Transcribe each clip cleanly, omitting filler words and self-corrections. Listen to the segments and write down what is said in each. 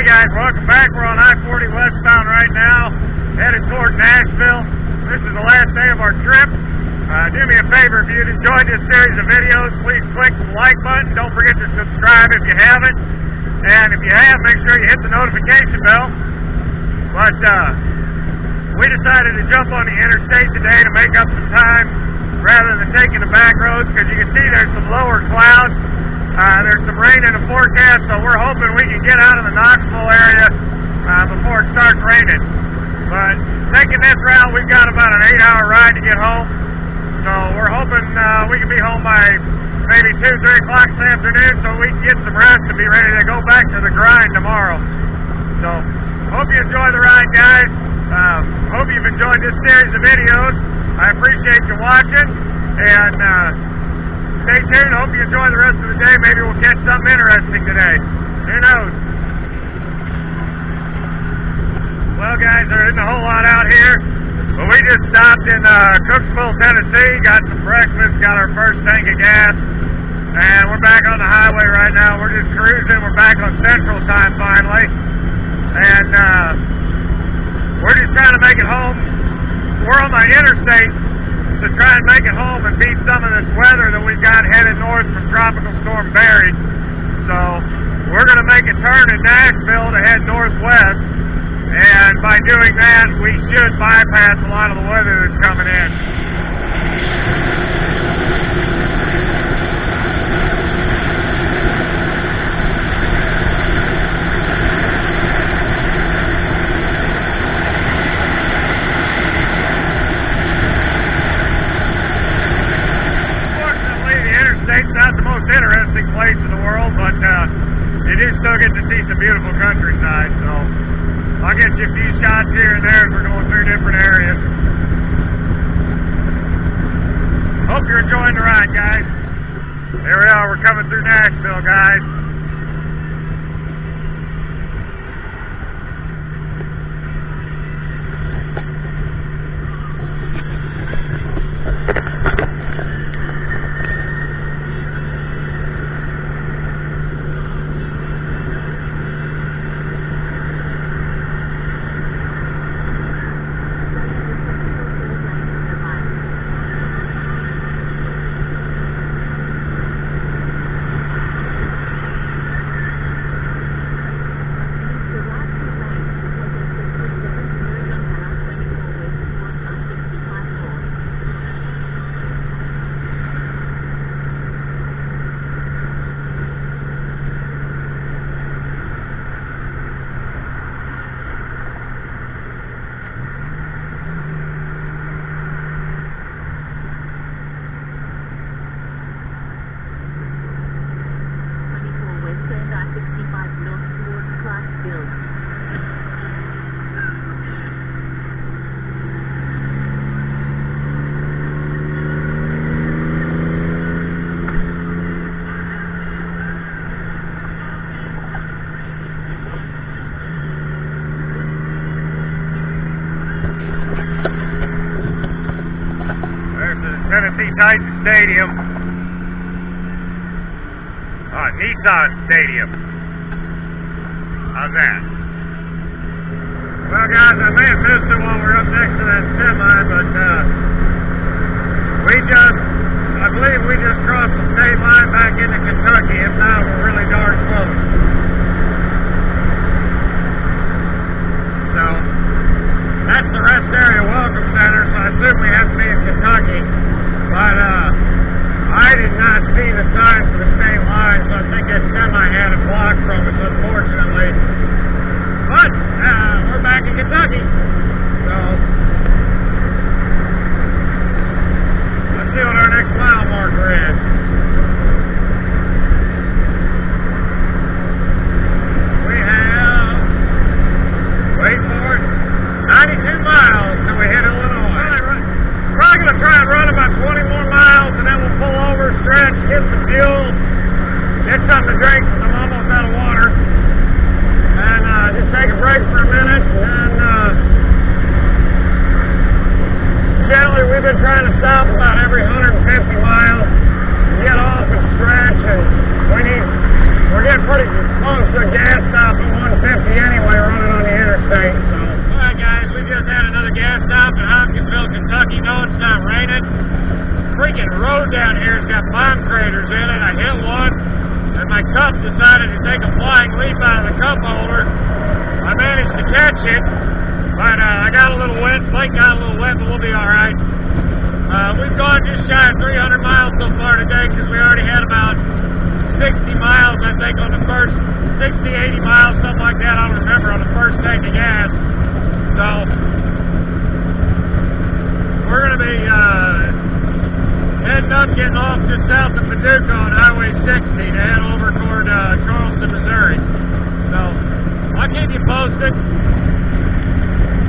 guys, welcome back. We're on I-40 westbound right now, headed toward Knoxville. This is the last day of our trip. Do me a favor, if you've enjoyed this series of videos, please click the like button. Don't forget to subscribe if you haven't. And if you have, make sure you hit the notification bell. But we decided to jump on the interstate today to make up some time rather than taking the back roads, because you can see there's some lower clouds. There's some rain in the forecast, so we're hoping we can get out of the Knoxville area before it starts raining. But taking this route, we've got about an 8-hour ride to get home. So we're hoping we can be home by maybe 2, 3 o'clock this afternoon so we can get some rest and be ready to go back to the grind tomorrow. So hope you enjoy the ride, guys. Hope you've enjoyed this series of videos. I appreciate you watching, and stay tuned. Hope you enjoy the rest of the day. Maybe we'll catch something interesting today. Who knows? Well, guys, there isn't a whole lot out here, but we just stopped in Knoxville, Tennessee, got some breakfast, got our first tank of gas, and we're back on the highway right now. We're just cruising. We're back on Central Time finally, and we're just trying to make it home. We're on my interstate to try and make it home and beat some of this weather that we've got headed north from Tropical Storm Barry. So we're going to make a turn in Knoxville to head northwest, and by doing that we should bypass a lot of the weather that's coming in. It's not the most interesting place in the world, but you do still get to see some beautiful countryside, so I'll get you a few shots here and there as we're going through different areas. Hope you're enjoying the ride, guys. Here we are, we're coming through Knoxville, guys. Tennessee Titan Stadium. Nissan Stadium. How's that? Well, guys, I may have missed it while we were up next to that semi, but I believe we just crossed the state line back into Kentucky. If not, we're really darn close. So, that's the Rest Area Welcome Center, so I assume we have to be in Kentucky. But I did not see the sign for the state line, so I think that semi had it blocked from us, unfortunately. But we're back in Kentucky, so let's see what our next mile marker is. We have, wait for it, 92 miles till we hit Illinois. We're probably going to try and run about 20 more miles, and then we'll pull over, stretch, get some fuel, get something to drink because I'm almost out of water, and just take a break for a minute. And generally we've been trying to stop about every 150 miles, get off and stretch, and we're getting pretty close to a gas stop at 158. Knoxville, Kentucky. No, it's not raining. Freaking road down here has got bomb craters in it. I hit one, and my cup decided to take a flying leap out of the cup holder. I managed to catch it, but I got a little wet. Blake got a little wet, but we'll be all right. We've gone just shy of 300 miles so far today because we already had about 60 miles, I think, on the first 60, 80 miles, something like that. I don't remember, on the first tank of gas. So we're going to be heading up, getting off just south of Paducah on Highway 60 to head over toward Charleston, Missouri. So I'll keep you posted.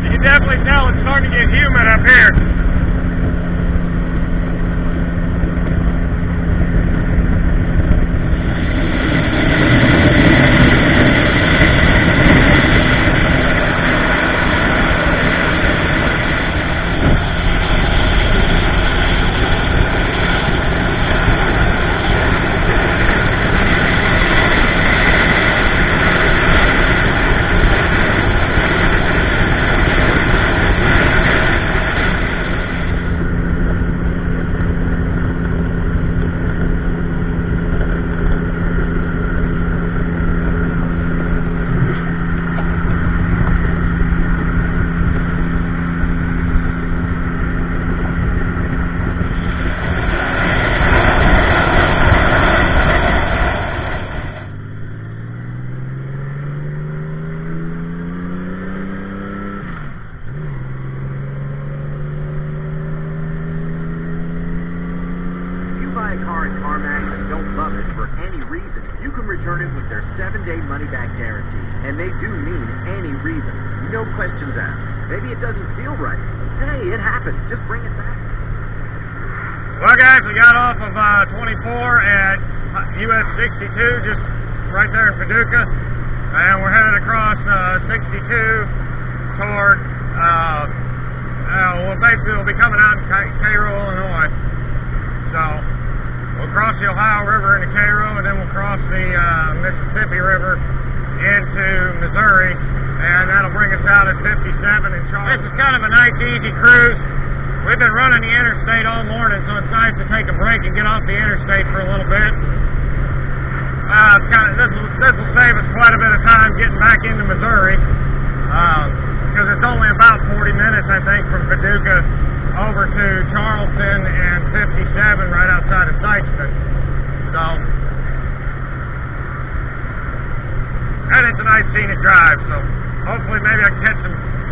You can definitely tell it's starting to get humid up here. Return it with their 7-day money-back guarantee. And they do mean any reason. No questions asked. Maybe it doesn't feel right. Hey, it happens. Just bring it back. Well, guys, we got off of 24 at US 62, just right there in Paducah. And we're headed across 62 toward, well, basically we'll be coming out in Cairo, Illinois. So we'll cross the Ohio River into Cairo, and then we'll cross the Mississippi River into Missouri, and that'll bring us out at 57 in Charleston. This is kind of a nice, easy cruise. We've been running the interstate all morning, so it's nice to take a break and get off the interstate for a little bit. This will save us quite a bit of time getting back into Missouri, because it's only about 40 minutes, I think, from Paducah over to Charleston and 57 right outside of Sykeston. So, and it's a nice scenic drive, so hopefully maybe I can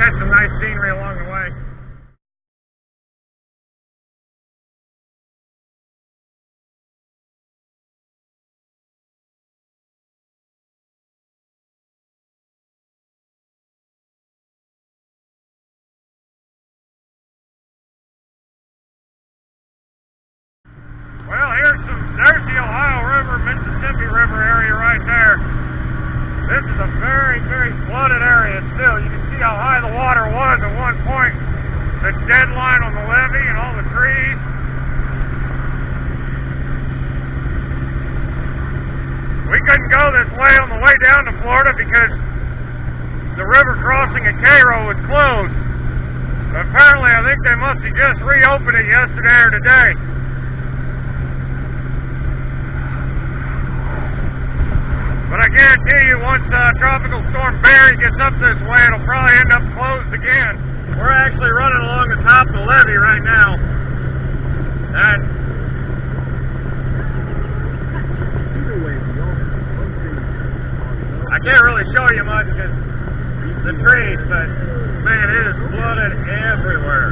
catch some nice scenery along the way. Well, there's the Ohio River, Mississippi River area right there. This is a very, very flooded area still. You can see how high the water was at one point. The dead line on the levee and all the trees. We couldn't go this way on the way down to Florida because the river crossing at Cairo was closed. But apparently, I think they must have just reopened it yesterday or today. But I guarantee you, once Tropical Storm Barry gets up this way, it'll probably end up closed again. We're actually running along the top of the levee right now. And I can't really show you much because the trees, but man, it is flooded everywhere.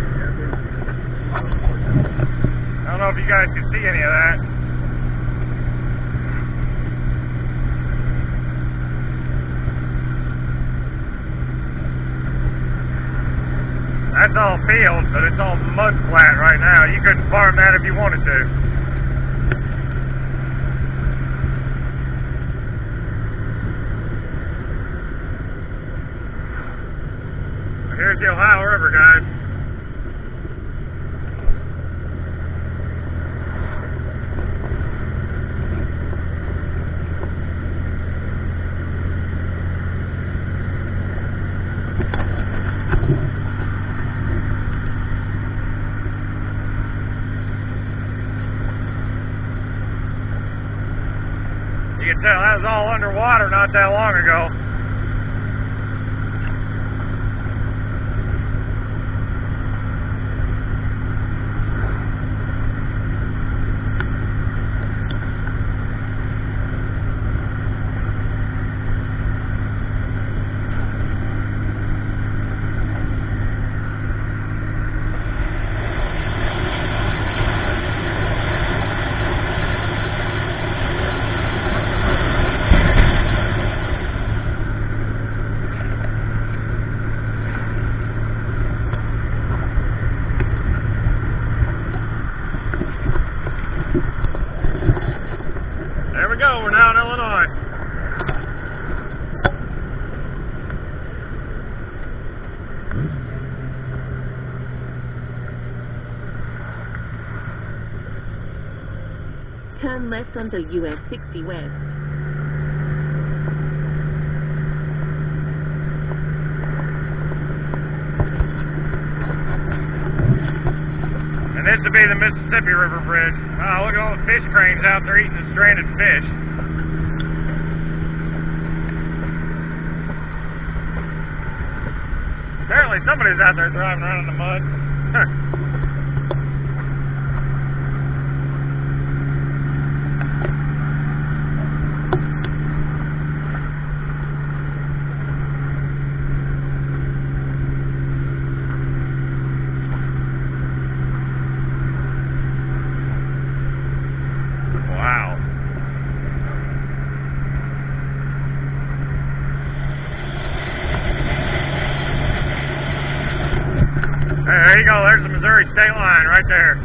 I don't know if you guys can see any of that. That's all fields, but it's all mud flat right now. You couldn't farm that if you wanted to. Here's the Ohio River, guys. I was all underwater not that long ago. There we go, we're now in Illinois. Turn left onto US 60 West. And this would be the Mississippi River Bridge. Oh, look at all the fish cranes out there eating the stranded fish. Apparently somebody's out there driving around in the mud. Wow. Hey, there you go. There's the Missouri state line right there.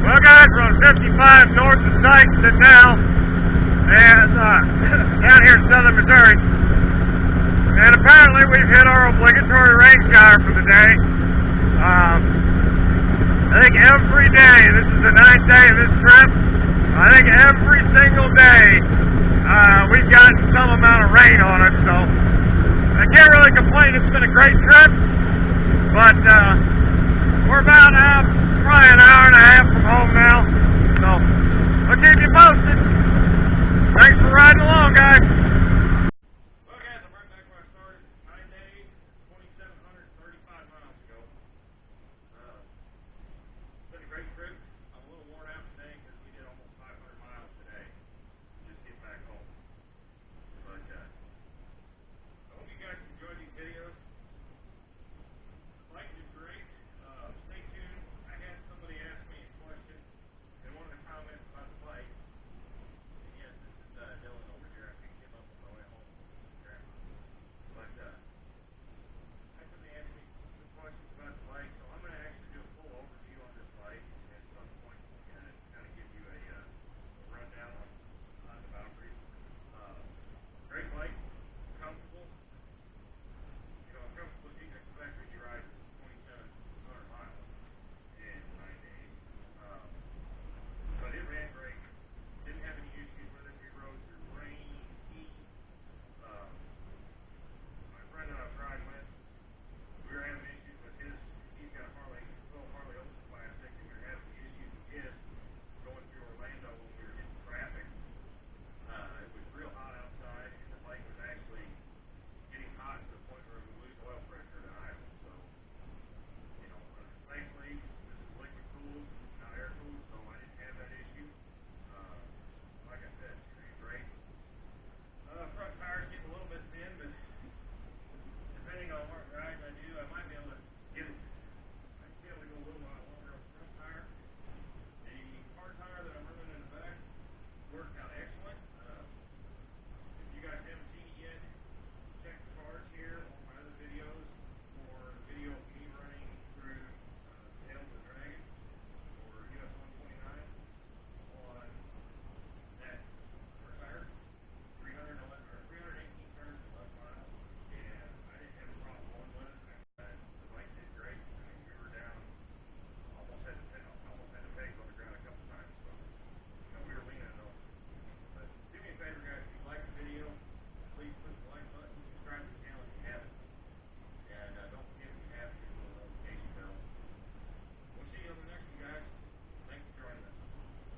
Well, guys, we're on 55 north of Sykeston now, and down here in southern Missouri. And apparently we've hit our obligatory rain shower for the day. I think every day, this is the 9th day of this trip, I think every single day we've gotten some amount of rain on us, so I can't really complain. It's been a great trip, but we're about probably an hour and a half from home now, so we'll keep you posted. Thanks for riding along, guys.